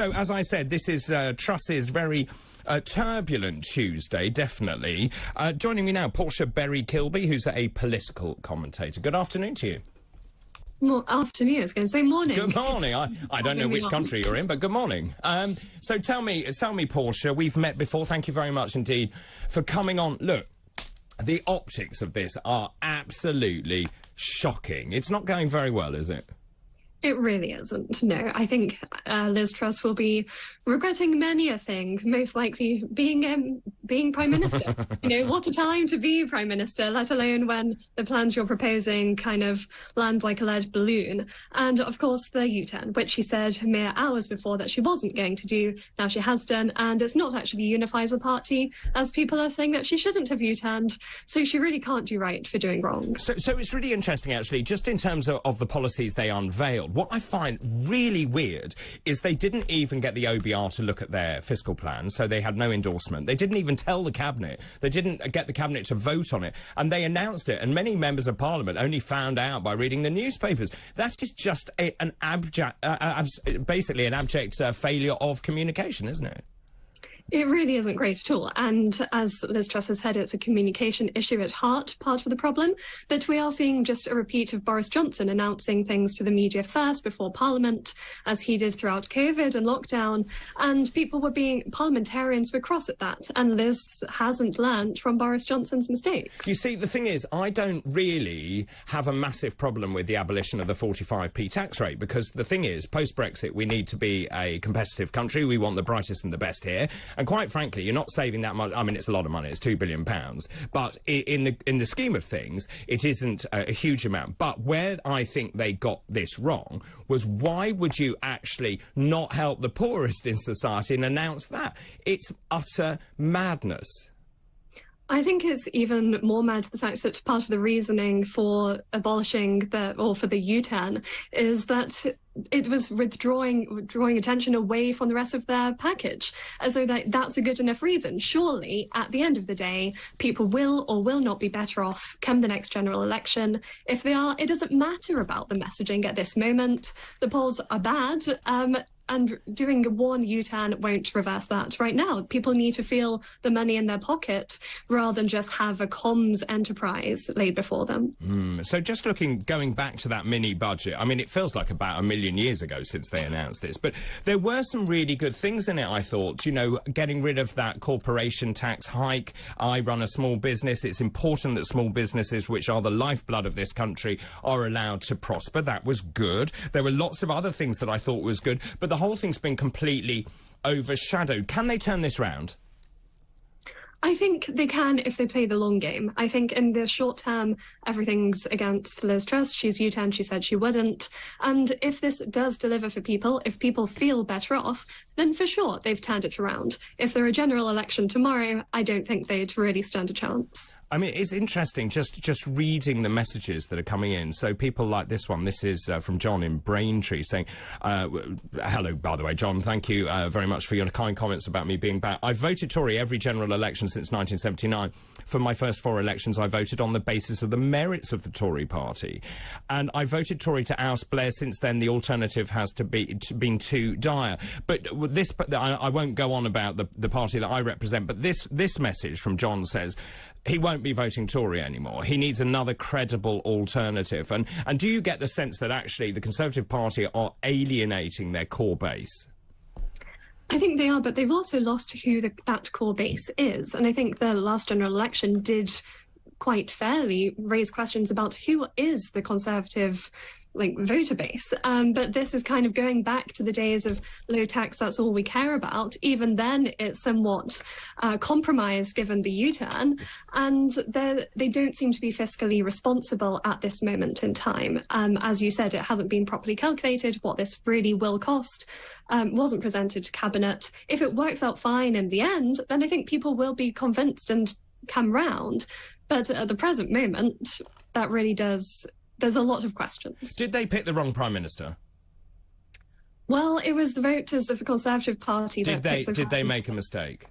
So, as I said, this is Truss's very turbulent Tuesday, definitely. Joining me now, Portia Berry-Kilby, who's a political commentator. Good afternoon to you. Well, afternoon. I was going to say morning. Good morning. I don't know which country you're in, but good morning. So tell me, Portia, we've met before. Thank you very much indeed for coming on. Look, the optics of this are absolutely shocking. It's not going very well, is it? It really isn't, no. I think Liz Truss will be regretting many a thing, most likely being Prime Minister. You know, what a time to be Prime Minister, let alone when the plans you're proposing kind of land like a lead balloon. And, of course, the U-turn, which she said mere hours before that she wasn't going to do, now she has done, and it's not actually unifies the party, as people are saying that she shouldn't have U-turned, so she really can't do right for doing wrong. So it's really interesting, actually, just in terms of the policies they unveiled. What I find really weird is they didn't even get the OBR to look at their fiscal plan, so they had no endorsement. They didn't even tell the Cabinet. They didn't get the Cabinet to vote on it, and they announced it, and many members of Parliament only found out by reading the newspapers. That is just basically an abject failure of communication, isn't it? It really isn't great at all. And as Liz Truss has said, it's a communication issue at heart, part of the problem. But we are seeing just a repeat of Boris Johnson announcing things to the media first before Parliament, as he did throughout COVID and lockdown. And parliamentarians were cross at that. And Liz hasn't learnt from Boris Johnson's mistakes. You see, the thing is, I don't really have a massive problem with the abolition of the 45p tax rate, because the thing is, post-Brexit, we need to be a competitive country. We want the brightest and the best here. And quite frankly, you're not saving that much. I mean, it's a lot of money. It's £2 billion. But in the scheme of things, it isn't a huge amount. But where I think they got this wrong was, why would you actually not help the poorest in society and announce that? It's utter madness. I think it's even more mad the fact that part of the reasoning for abolishing for the U-turn is that it was drawing attention away from the rest of their package, as though that's a good enough reason. Surely, at the end of the day, people will or will not be better off come the next general election. If they are, it doesn't matter about the messaging at this moment. The polls are bad. And doing one U-turn won't reverse that. Right now, people need to feel the money in their pocket rather than just have a comms enterprise laid before them. So just going back to that mini budget, I mean, it feels like about a million years ago since they announced this, but there were some really good things in it, I thought. You know, getting rid of that corporation tax hike. I run a small business. It's important that small businesses, which are the lifeblood of this country, are allowed to prosper. That was good. There were lots of other things that I thought was good, but the whole thing's been completely overshadowed. Can they turn this round? I think they can if they play the long game. I think in the short term, everything's against Liz Truss. She's U-turned, she said she wouldn't. And if this does deliver for people, if people feel better off, then for sure they've turned it around. If there were a general election tomorrow, I don't think they'd really stand a chance. I mean, it's interesting just reading the messages that are coming in. So people like this one. This is from John in Braintree saying, hello, by the way, John, thank you very much for your kind comments about me being back. I've voted Tory every general election since 1979. For my first 4 elections, I voted on the basis of the merits of the Tory party. And I voted Tory to oust Blair. Since then, the alternative has been too dire. But this, I won't go on about the party that I represent, but this message from John says he won't be voting Tory anymore. He needs another credible alternative. And do you get the sense that actually the Conservative Party are alienating their core base? I think they are, but they've also lost who that core base is. And I think the last general election did quite fairly raise questions about who is the Conservative voter base. But this is kind of going back to the days of low tax, that's all we care about. Even then, it's somewhat compromised given the U-turn, and they don't seem to be fiscally responsible at this moment in time. As you said, it hasn't been properly calculated what this really will cost. Wasn't presented to Cabinet. If it works out fine in the end, then I think people will be convinced and come round. But at the present moment, that really does... There's a lot of questions. Did they pick the wrong Prime Minister? Well, it was the voters of the Conservative Party Did they make a mistake?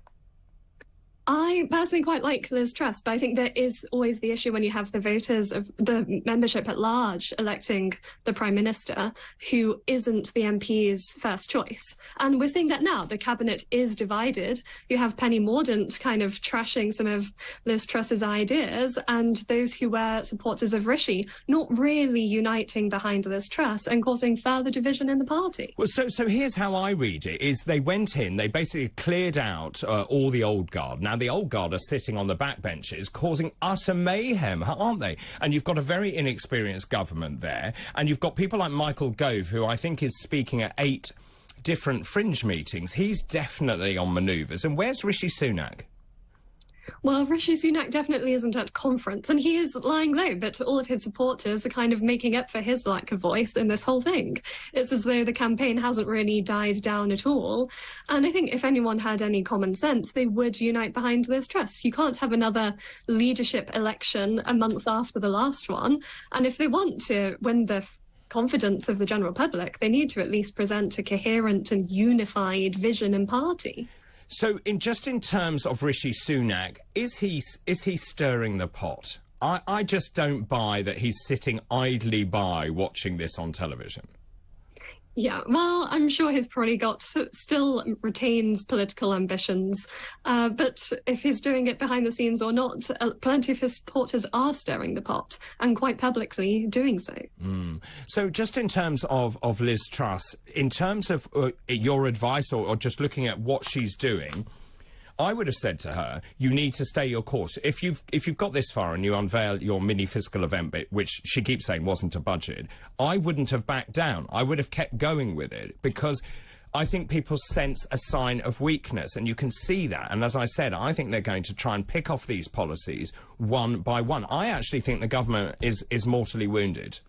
I personally quite like Liz Truss, but I think there is always the issue when you have the voters of the membership at large electing the Prime Minister, who isn't the MP's first choice. And we're seeing that now. The cabinet is divided. You have Penny Mordaunt kind of trashing some of Liz Truss's ideas, and those who were supporters of Rishi not really uniting behind Liz Truss and causing further division in the party. Well, so here's how I read it, is they went in, they basically cleared out all the old guard. Now, the old guard are sitting on the backbenches causing utter mayhem, aren't they? And you've got a very inexperienced government there, and you've got people like Michael Gove, who I think is speaking at 8 different fringe meetings. He's definitely on manoeuvres. And where's Rishi Sunak? Well, Rishi Sunak definitely isn't at conference, and he is lying low, but all of his supporters are kind of making up for his lack of voice in this whole thing. It's as though the campaign hasn't really died down at all. And I think if anyone had any common sense, they would unite behind Liz Truss. You can't have another leadership election a month after the last one. And if they want to win the confidence of the general public, they need to at least present a coherent and unified vision and party. So, in terms of Rishi Sunak, is he stirring the pot? I just don't buy that he's sitting idly by watching this on television. Yeah, well, I'm sure he's probably still retains political ambitions, but if he's doing it behind the scenes or not, plenty of his supporters are stirring the pot, and quite publicly doing so. So just in terms of Liz Truss, in terms of your advice or just looking at what she's doing, I would have said to her, you need to stay your course. If you've got this far and you unveil your mini fiscal event bit, which she keeps saying wasn't a budget, I wouldn't have backed down. I would have kept going with it, because I think people sense a sign of weakness, and you can see that. And as I said, I think they're going to try and pick off these policies one by one. I actually think the government is mortally wounded.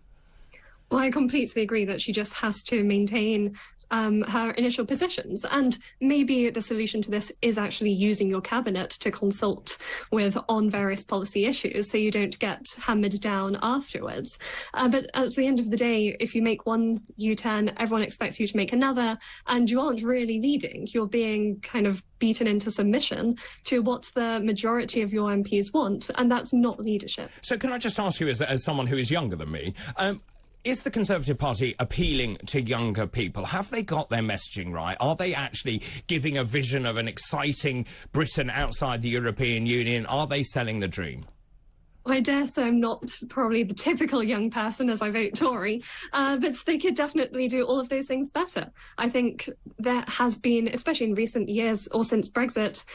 Well, I completely agree that she just has to maintain her initial positions. And maybe the solution to this is actually using your cabinet to consult with on various policy issues so you don't get hammered down afterwards. But at the end of the day, if you make one U-turn, everyone expects you to make another, and you aren't really leading. You're being kind of beaten into submission to what the majority of your MPs want, and that's not leadership. So can I just ask you, as someone who is younger than me, is the Conservative Party appealing to younger people? Have they got their messaging right? Are they actually giving a vision of an exciting Britain outside the European Union? Are they selling the dream? I dare say I'm not probably the typical young person as I vote Tory, but they could definitely do all of those things better. I think there has been, especially in recent years or since Brexit,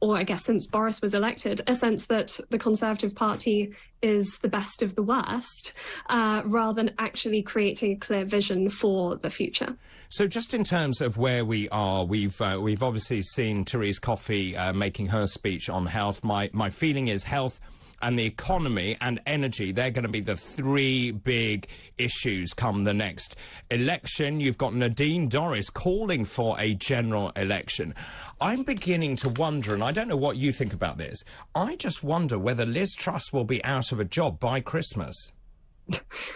or I guess since Boris was elected, a sense that the Conservative Party is the best of the worst, rather than actually creating a clear vision for the future. So just in terms of where we are, we've obviously seen Therese Coffey making her speech on health. My feeling is health and the economy and energy, they're going to be the 3 big issues come the next election. You've got Nadine Dorries calling for a general election. I'm beginning to wonder, and I don't know what you think about this, I just wonder whether Liz Truss will be out of a job by Christmas.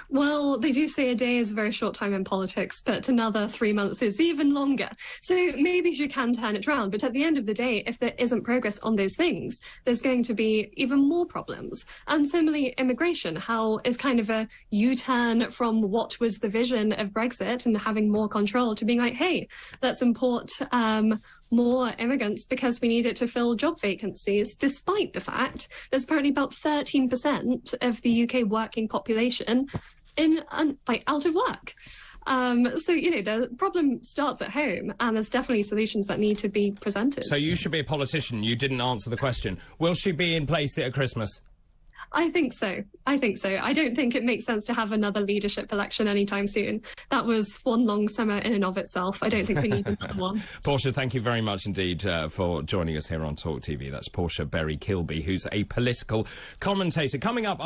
Well, they do say a day is a very short time in politics, but another 3 months is even longer. So maybe she can turn it around. But at the end of the day, if there isn't progress on those things, there's going to be even more problems. And similarly, immigration, how is kind of a U-turn from what was the vision of Brexit and having more control to being like, hey, let's import more immigrants because we need it to fill job vacancies, despite the fact there's apparently about 13% of the UK working population out of work. So, the problem starts at home, and there's definitely solutions that need to be presented. So you should be a politician. You didn't answer the question. Will she be in place at Christmas? I think so. I don't think it makes sense to have another leadership election anytime soon. That was one long summer in and of itself. I don't think we need another one. Portia, thank you very much indeed for joining us here on TalkTV. That's Portia Berry-Kilby, who's a political commentator. Coming up